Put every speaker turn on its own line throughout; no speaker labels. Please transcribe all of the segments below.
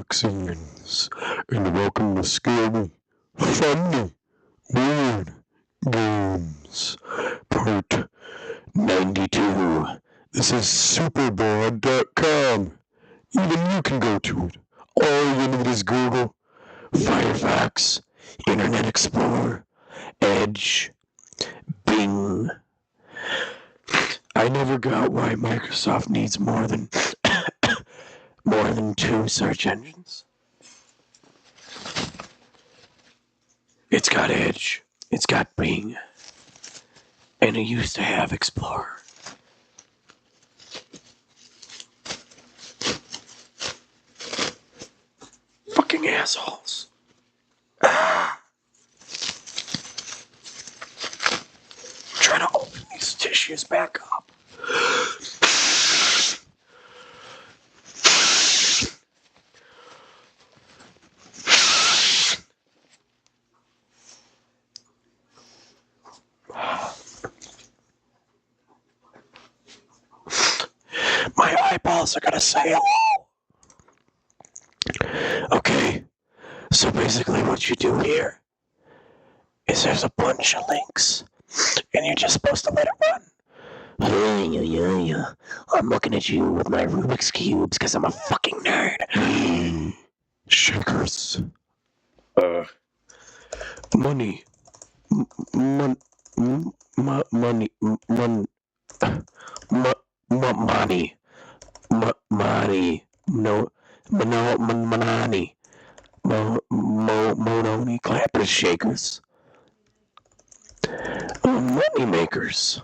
Vaccines, and welcome to Scary, Funny, Weird Games, Part 92. This is superbroad.com. Even you can go to it. All you need is Google, Firefox, Internet Explorer, Edge, Bing. I never got why Microsoft needs more than two search engines. It's got Edge, it's got Bing, and it used to have Explorer. Fucking assholes. Trying to open these tissues back up. My eyeballs are gonna say hello. Okay, so basically what you do here is there's a bunch of links, and you're just supposed to let it run. Yeah. I'm looking at you with my Rubik's Cubes because I'm a fucking nerd. Shakers. Money. Money. Money. No. Manani. Mononi. Clappers. Shakers. Money makers.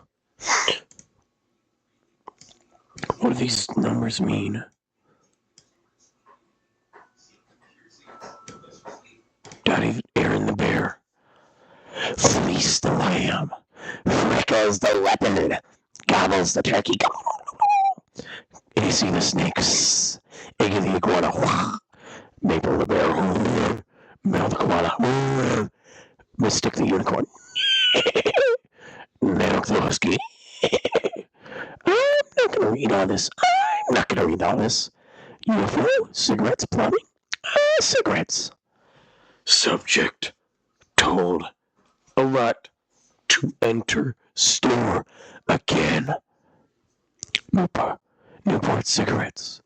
What do these numbers mean? Aaron the bear. Fleece the lamb. Freckles the leopard. Gobbles the turkey. And you see the snakes. Egg the iguana. Maple the bear. Mel the koala. Mystic the unicorn. Nanook the husky. I'm not gonna read all this. UFO, cigarettes, plumbing, cigarettes. Subject told a lot to enter store again. Newport cigarettes.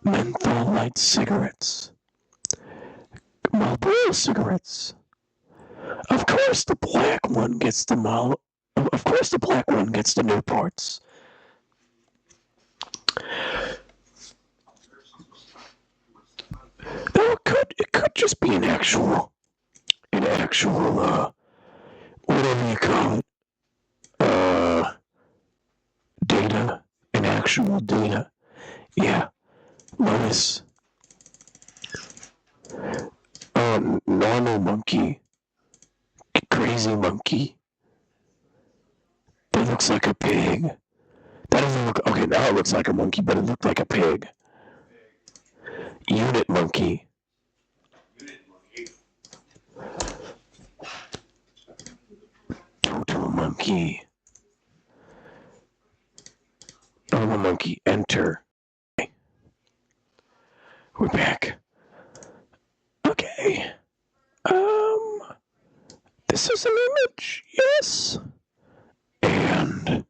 Menthol light cigarettes. Marlboro cigarettes. Of course the black one gets the Newports. Now it could just be an actual, whatever you call it, data, an actual data. Yeah, Lotus. Normal monkey, crazy monkey. That looks like a pig. That doesn't look, okay, now it looks like a monkey, but it looked like a pig. Unit monkey. Total monkey. Normal monkey, enter. We're back. Okay. This is an image, yes. And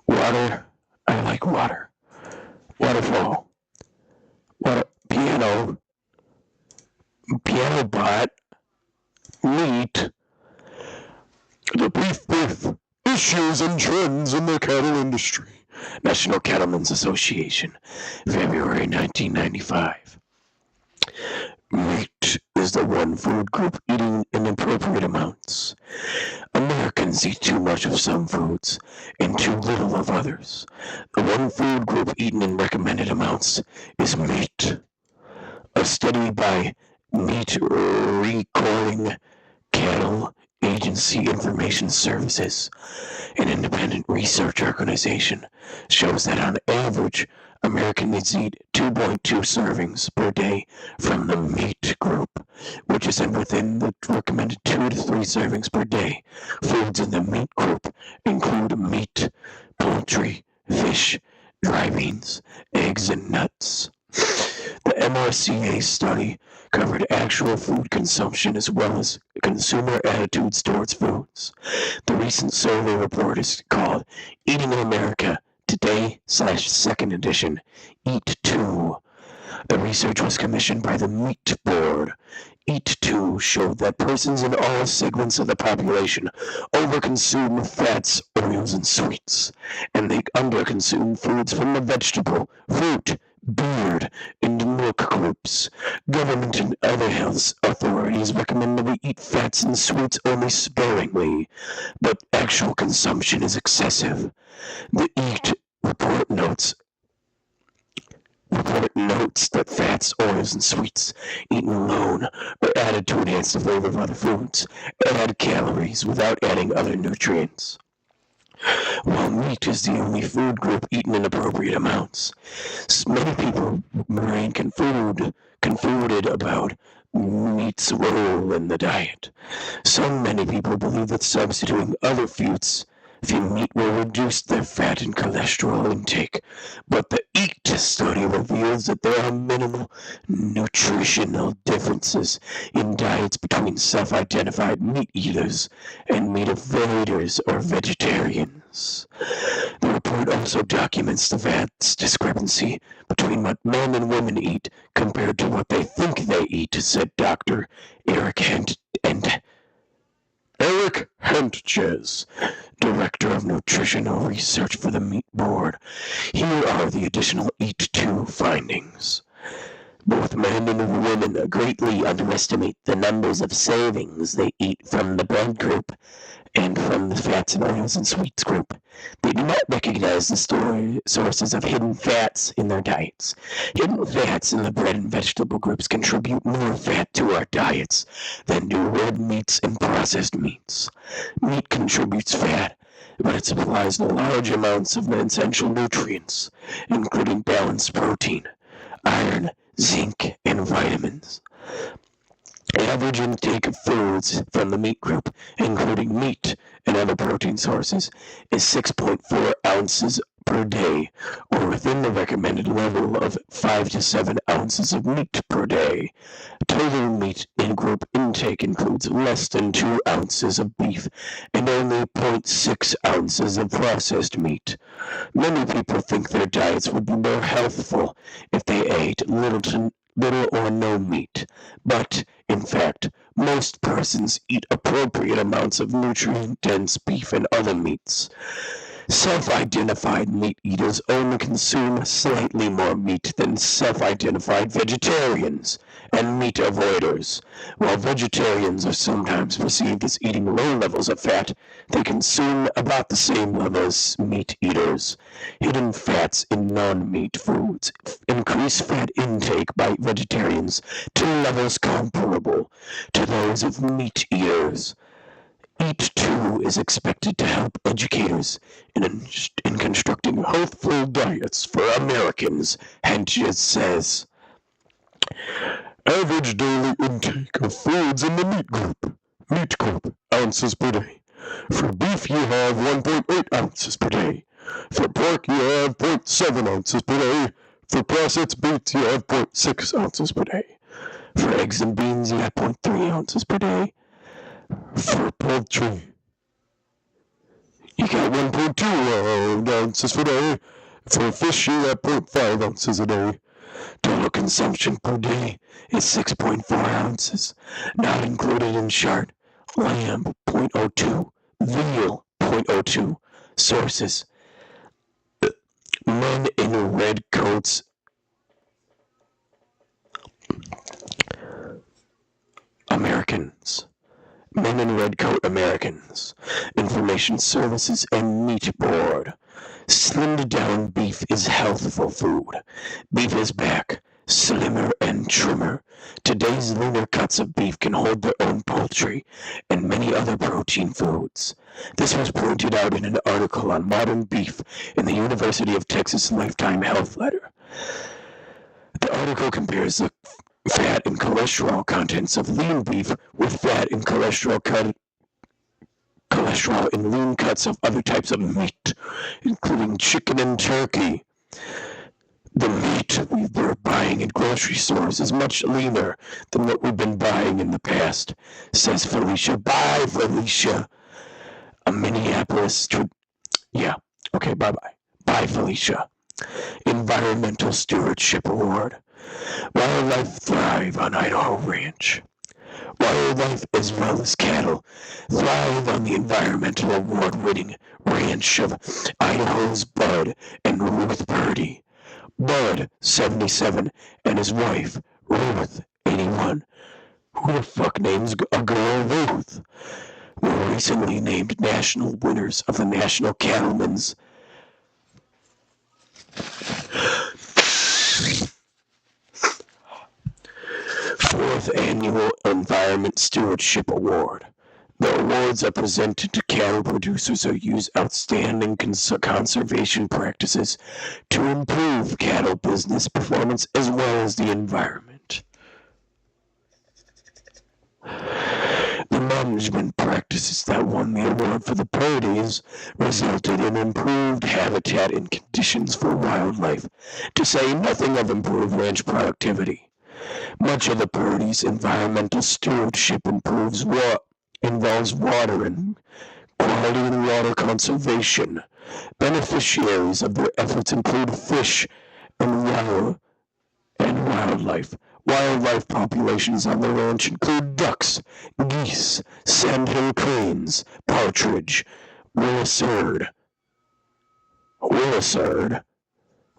water. I like water. Waterfall. Piano bot. Meat. The beef. Issues and trends in the cattle industry. National Cattlemen's Association. February 1995. Meat is the one food group eating in inappropriate amounts. Americans eat too much of some foods and too little of others. The one food group eaten in recommended amounts is meat. A study by Meat Recalling Cattle Agency Information Services, an independent research organization, shows that on average, Americans eat 2.2 servings per day from the meat group, which is within the recommended 2 to 3 servings per day. Foods in the meat group include meat, poultry, fish, dry beans, eggs, and nuts. The RCA study covered actual food consumption as well as consumer attitudes towards foods. The recent survey report is called Eating in America Today/Second Edition, Eat 2. The research was commissioned by the Meat Board. Eat 2 showed that persons in all segments of the population overconsume fats, oils, and sweets, and they underconsume foods from the vegetable, fruit, beard, and milk groups. Government and other health authorities recommend that we eat fats and sweets only sparingly, but actual consumption is excessive. The Eat report notes that fats, oils, and sweets eaten alone or added to enhance the flavor of other foods add calories without adding other nutrients. While meat is the only food group eaten in appropriate amounts, many people remain confounded about meat's role in the diet. Many people believe that substituting other foods meat will reduce their fat and cholesterol intake, but the Eat study reveals that there are minimal nutritional differences in diets between self-identified meat eaters and meat avoiders or vegetarians. The report also documents the vast discrepancy between what men and women eat compared to what they think they eat, said Dr. Eric Hentges, Director of Nutritional Research for the Meat Board. Here are the additional Eat 2 findings. Both men and women greatly underestimate the numbers of servings they eat from the bread group and from the fats and oils and sweets group. They do not recognize the sources of hidden fats in their diets. Hidden fats in the bread and vegetable groups contribute more fat to our diets than do red meats and processed meats. Meat contributes fat, but it supplies large amounts of essential nutrients, including balanced protein, iron, zinc, and vitamins. Average intake of foods from the meat group, including meat and other protein sources, is 6.4 ounces per day, or within the recommended level of 5 to 7 ounces of meat per day. Total meat in-group intake includes less than 2 ounces of beef and only 0.6 ounces of processed meat. Many people think their diets would be more healthful if they ate little or no meat, but, in fact, most persons eat appropriate amounts of nutrient-dense beef and other meats. Self-identified meat eaters only consume slightly more meat than self-identified vegetarians and meat avoiders. While vegetarians are sometimes perceived as eating low levels of fat, they consume about the same level as meat eaters. Hidden fats in non-meat foods increase fat intake by vegetarians to levels comparable to those of meat eaters. Eat 2 is expected to help educators in constructing healthful diets for Americans, Hentges says. Average daily intake of foods in the meat group, ounces per day. For beef, you have 1.8 ounces per day. For pork, you have 0.7 ounces per day. For processed meats, you have 0.6 ounces per day. For eggs and beans, you have 0.3 ounces per day. For poultry, you got 1.2 ounces per day. For fish, you got 0.5 ounces a day. Total consumption per day is 6.4 ounces, not included in chart. Lamb, 0.02. Veal, 0.02. Sources: Men in Red Coats. Americans. Men in Red Coat Americans, Information Services and Meat Board. Slimmed down beef is healthful food. Beef is back, slimmer and trimmer. Today's leaner cuts of beef can hold their own poultry and many other protein foods. This was pointed out in an article on modern beef in the University of Texas Lifetime Health Letter. The article compares the fat and cholesterol contents of lean beef with fat and cholesterol in lean cuts of other types of meat, including chicken and turkey. The meat we're buying in grocery stores is much leaner than what we've been buying in the past, says Felicia. Bye, Felicia. A Minneapolis... Yeah, okay, bye-bye. Bye, Felicia. Environmental Stewardship Award. Wildlife thrive on Idaho Ranch. Wildlife as well as cattle thrive on the environmental award-winning ranch of Idaho's Bud and Ruth Purdy. Bud, 77, and his wife, Ruth, 81. Who the fuck names a girl Ruth? Were recently named national winners of the National Cattlemen's Fourth Annual Environment Stewardship Award. The awards are presented to cattle producers who use outstanding conservation practices to improve cattle business performance as well as the environment. The management practices that won the award for the Purdy's resulted in improved habitat and conditions for wildlife, to say nothing of improved ranch productivity. Much of the Purdy's environmental stewardship involves water and quality and water conservation. Beneficiaries of their efforts include fish and wildlife. Wildlife populations on the ranch include ducks, geese, sandhill cranes, partridge, willisard,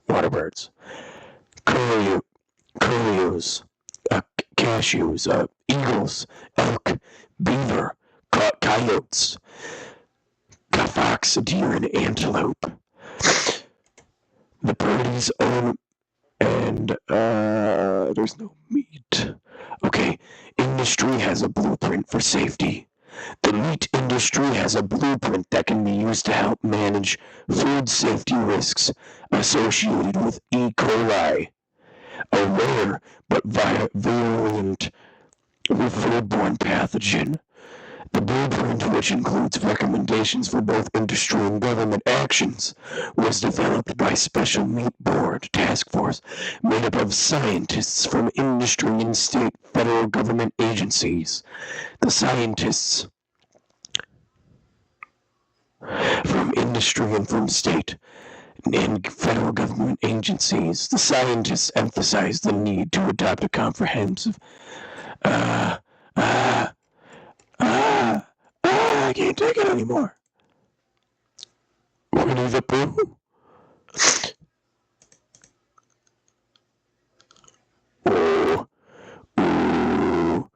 waterbirds, curlews, cashews, eagles, elk, beaver, coyotes, fox, deer, and antelope. The Purdy's own, and there's no meat. Okay, industry has a blueprint for safety. The meat industry has a blueprint that can be used to help manage food safety risks associated with E. coli, a rare but virulent foodborne pathogen. The blueprint, which includes recommendations for both industry and government actions, was developed by Special Meat Board Task Force made up of scientists from industry and state federal government agencies. The scientists from industry and from state and federal government agencies, the scientists emphasized the need to adopt a comprehensive I can't take it anymore. Whinney the Pooh. Oh. Ooh.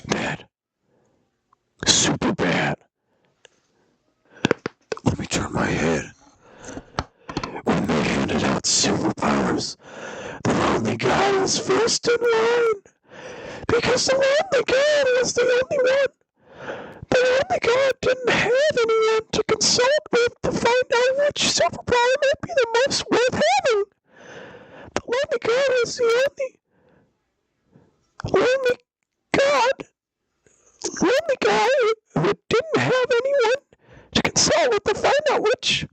Bad. Super bad. Let me turn my head. When they handed out superpowers, the lonely guy was first in line. Because the lonely guy was the only one. The lonely guy didn't have anyone to consult with to find out which superpower might be the most worth having. The lonely guy was the only guy who didn't have anyone to consult with to find out which.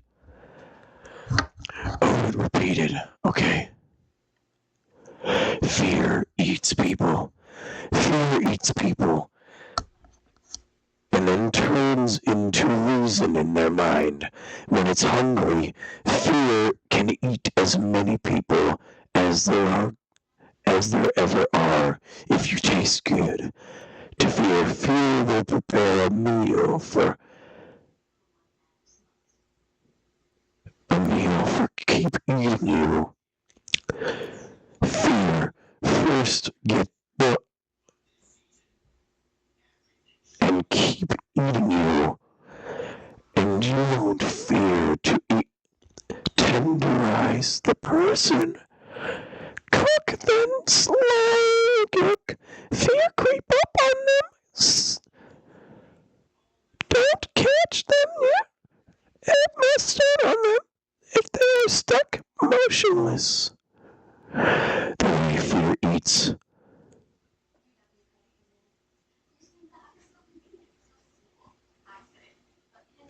Oh, it repeated. Okay. Fear eats people. Fear eats people. And then turns into reason in their mind. When it's hungry, fear can eat as many people as there ever are if you taste good. To fear will prepare a meal for keep eating you. Fear, first get the... and keep eating you. And you won't fear to eat. Tenderize the person. Cook them slow, cook. Fear creep up on them. Don't catch them yet. It must out on them if they are stuck motionless. The way fear eats.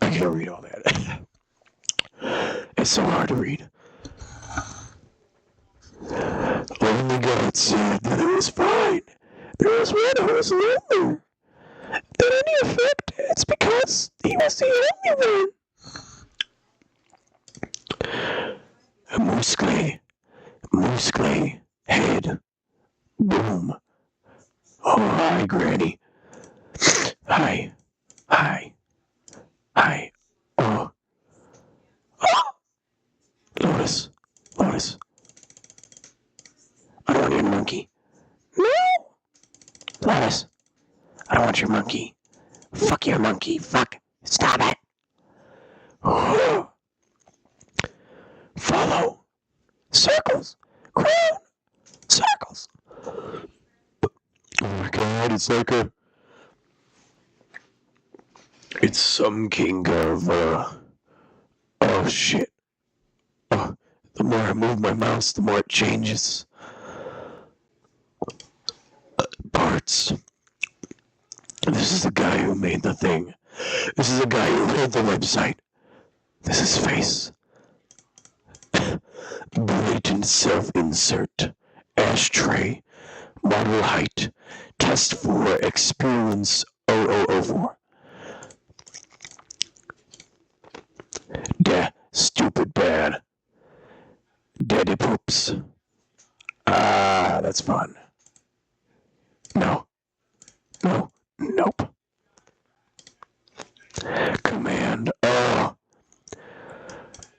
I can't read all that. It's so hard to read. Only God said that it was fine. There was one who was lonely. That any effect, it's because he was the only one. Moose clay, head, boom. Oh, hi, Granny. Hi. Oh. Lotus. I don't want your monkey. No! Lotus, I don't want your monkey. Fuck your monkey. Fuck. Stop it. Follow. Circles. Crown. Circles. Oh my god, it's like a... It's some king of, oh shit. The more I move my mouse, the more it changes. Parts. This is the guy who made the thing. This is the guy who made the website. This is face. Blatant self-insert. Ashtray. Model height. Test for experience 0004. Stupid bad. Dadibputs. That's fun. Nope. Command.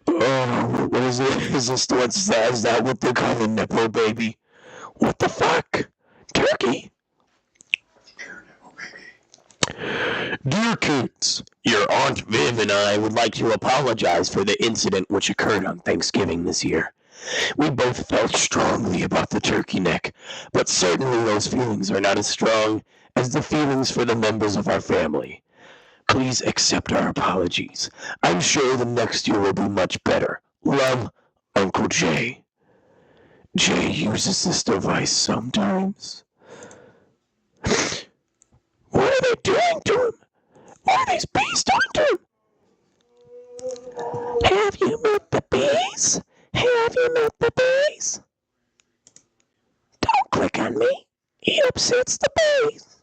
What is it? Is that what they call the Nepo baby? What the fuck? Turkey? Dear kids, your Aunt Viv and I would like to apologize for the incident which occurred on Thanksgiving this year. We both felt strongly about the turkey neck, but certainly those feelings are not as strong as the feelings for the members of our family. Please accept our apologies. I'm sure the next year will be much better. Love, Uncle Jay. Jay uses this device sometimes. What are they doing to him? What are these bees doing to him? Have you met the bees? Don't click on me. It upsets the bees.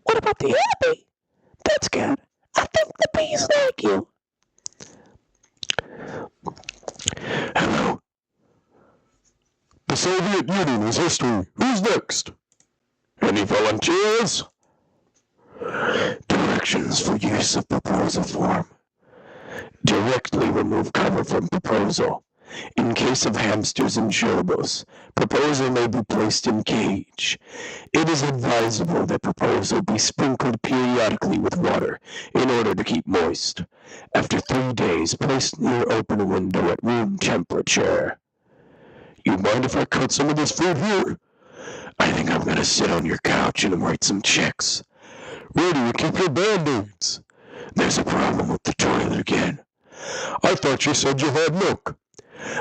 What about the other bee? That's good. I think the bees like you. Hello. The Soviet Union is history. Who's next? Any volunteers? Directions for use of proposal form. Directly remove cover from proposal. In case of hamsters and gerbils, proposal may be placed in cage. It is advisable that proposal be sprinkled periodically with water in order to keep moist. After 3 days, placed near open window at room temperature. You mind if I cut some of this food here? I think I'm gonna sit on your couch and write some checks. Where do you keep your Band-Aids? There's a problem with the toilet again. I thought you said you had milk.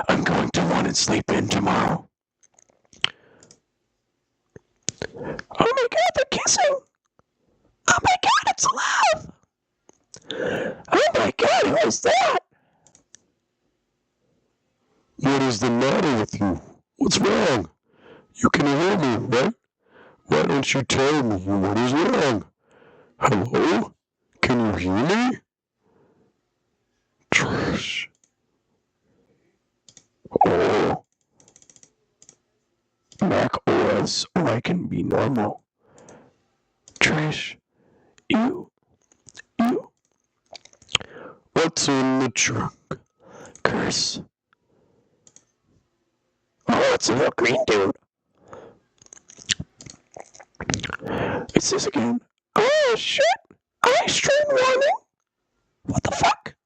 I'm going to want to sleep in tomorrow. Oh my god, they're kissing! Oh my god, it's love! Oh my god, who is that? What is the matter with you? What's wrong? You can hear me, right? Why don't you tell me what is wrong? Hello? Can you hear me? Trash. Oh. Mac OS, or I can be normal. Trash. You. What's in the trunk? Curse. What's a little green dude? It's this again. Oh, shit! Ice train warning! What the fuck?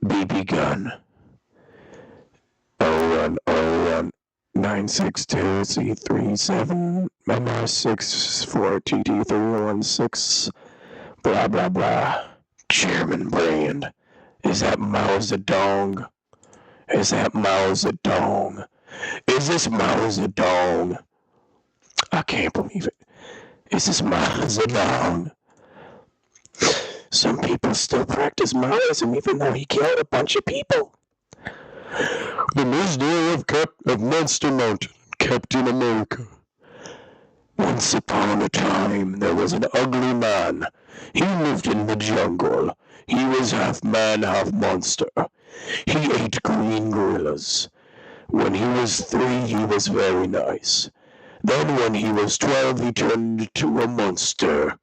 BB gun. 0101 962 C37 MR64 TT316 blah blah blah. German brand. Is that Mao Zedong? Is that Mao Zedong? Is this Mao Zedong? I can't believe it. Is this Mao Zedong? Some people still practice Maoism even though he killed a bunch of people. The mystery of Monster Mountain, Captain America. Once upon a time, there was an ugly man. He lived in the jungle. He was half man, half monster. He ate green gorillas. When he was 3, he was very nice. Then when he was 12, he turned into a monster.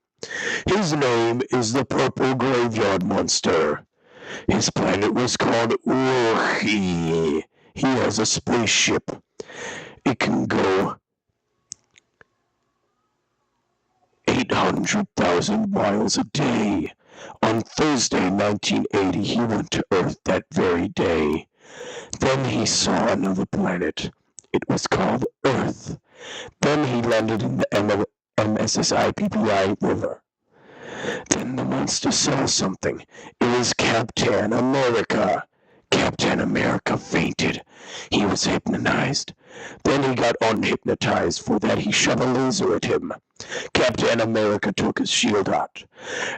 His name is the Purple Graveyard Monster. His planet was called OooOooOOOo. He has a spaceship. It can go 800,000 miles a day. On Thursday, 1980, he went to Earth that very day. Then he saw another planet. It was called Earth. Then he landed in the MSSIPPI River. Then the monster saw something. It was Captain America. Captain America fainted. He was hypnotized. Then he got unhypnotized. For that, he shot a laser at him. Captain America took his shield out.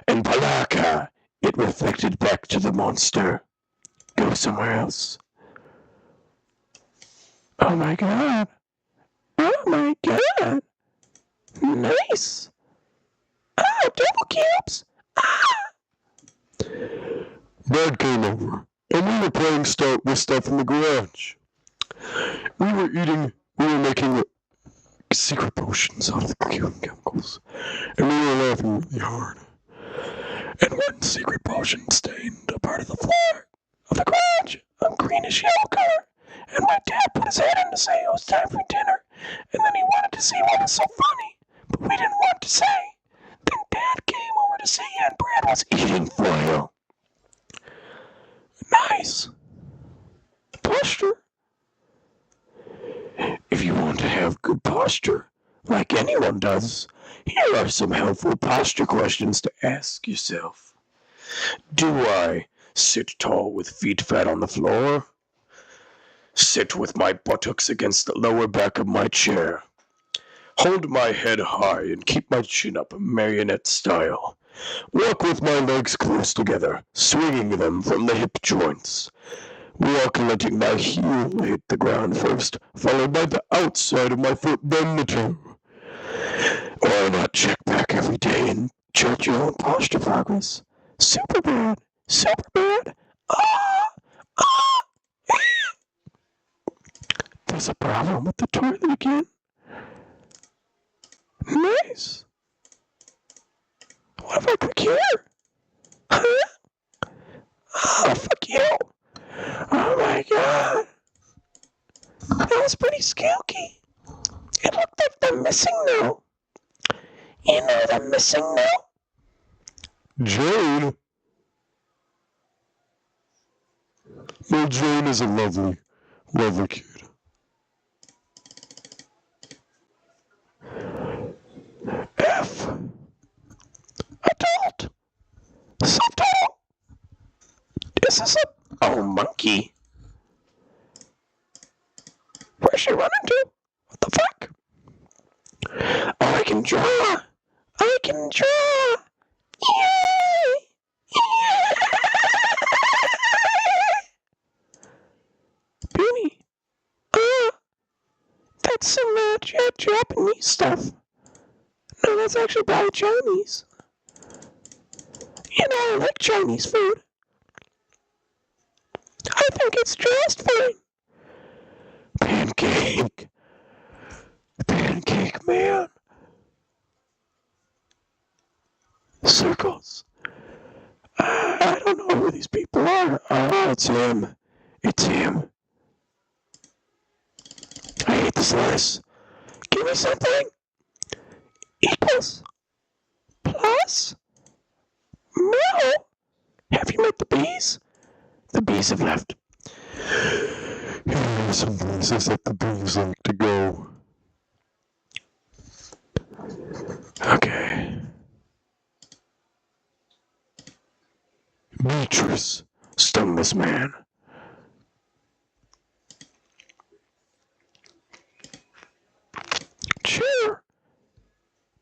And Palaka, it reflected back to the monster. Go somewhere else. Oh my god. Oh my god. Nice. Ah, double cubes. Ah. Dad came over, and we were playing with stuff in the garage. We were making secret potions out of the cube chemicals, and we were laughing really hard. And one secret potion stained a part of the floor of the garage a greenish yellow color, and my dad put his head in to say it was time for dinner, and then he wanted to see what was so funny, but we didn't want to say. Then Dad came over to see, and Brad was eating foil. Nice. Posture. If you want to have good posture, like anyone does, here are some helpful posture questions to ask yourself. Do I sit tall with feet flat on the floor? Sit with my buttocks against the lower back of my chair. Hold my head high and keep my chin up, marionette style. Walk with my legs close together, swinging them from the hip joints. Walk letting my heel hit the ground first, followed by the outside of my foot, then the toe. Why not check back every day and chart your own posture progress? Super bad. Super bad. Ah! Ah! There's a problem with the toilet again. Nice. What if I click here? Huh? Oh, fuck you. Oh my god. That was pretty skilky. It looked like the missing note. You know the missing note? Jane? Well, Jane is a lovely, lovely kid. F. Adult. Subtitle. This is a... Oh, monkey. Where's she running to? What the fuck? Oh, I can draw. I can draw. Yay! Yay! Beanie. That's some Japanese stuff. No, that's actually probably Chinese. You know, I like Chinese food. I think it's just fine. Pancake. Pancake Man. Circles. I don't know who these people are. Oh, it's him. It's him. Lotus Lattice. Give me something. Equals. Plus. No. Have you met the bees? The bees have left. Here are some places that the bees like to go. Okay. Beatrice stung this man.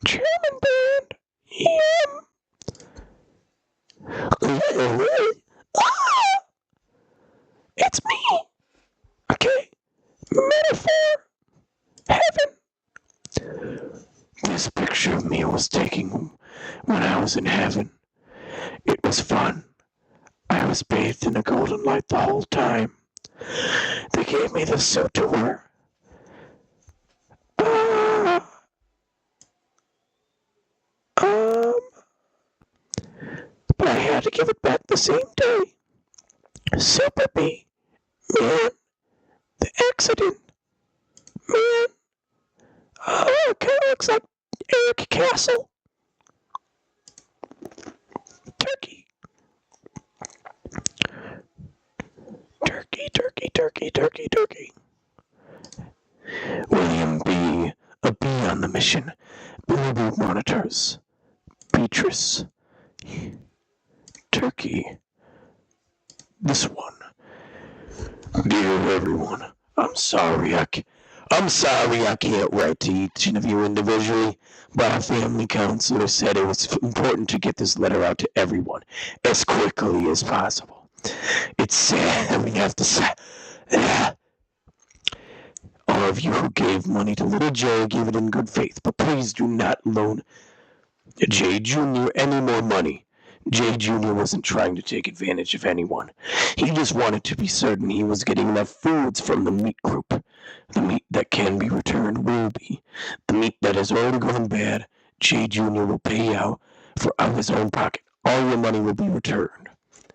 Chairman Band. It's me. Okay. Metaphor. Heaven. This picture of me was taken when I was in heaven. It was fun. I was bathed in a golden light the whole time. They gave me the suit to wear. But I had to give it back the same day. Super B. Man. The accident. Man. Oh, it kind of looks like Eric Castle. Turkey. Turkey, turkey, turkey, turkey, turkey. William B. A bee on the mission. Blip monitors. Beatrice. Turkey. This one. Dear everyone, I'm sorry I can't write to each of you individually, but our family counselor said it was important to get this letter out to everyone as quickly as possible. It's sad that we have to say all of you who gave money to little Jay gave it in good faith, but please do not loan Jay Jr. any more money. Jay Jr. wasn't trying to take advantage of anyone. He just wanted to be certain he was getting enough foods from the meat group. The meat that can be returned will be. The meat that has already gone bad, Jay Jr. will pay out of his own pocket. All your money will be returned.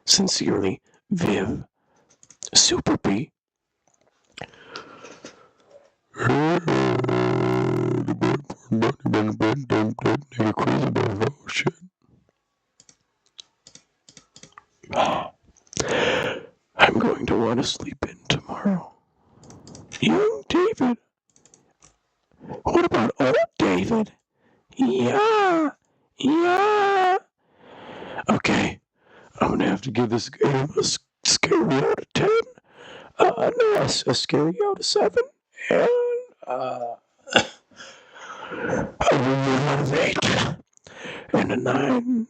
Sincerely, Viv. Super B. I'm going to want to sleep in tomorrow. Young David. What about old David? Yeah. Okay, I'm going to have to give this game a scary out of 10. No, a scary out of 7. And, a 1 out of 8. And a 9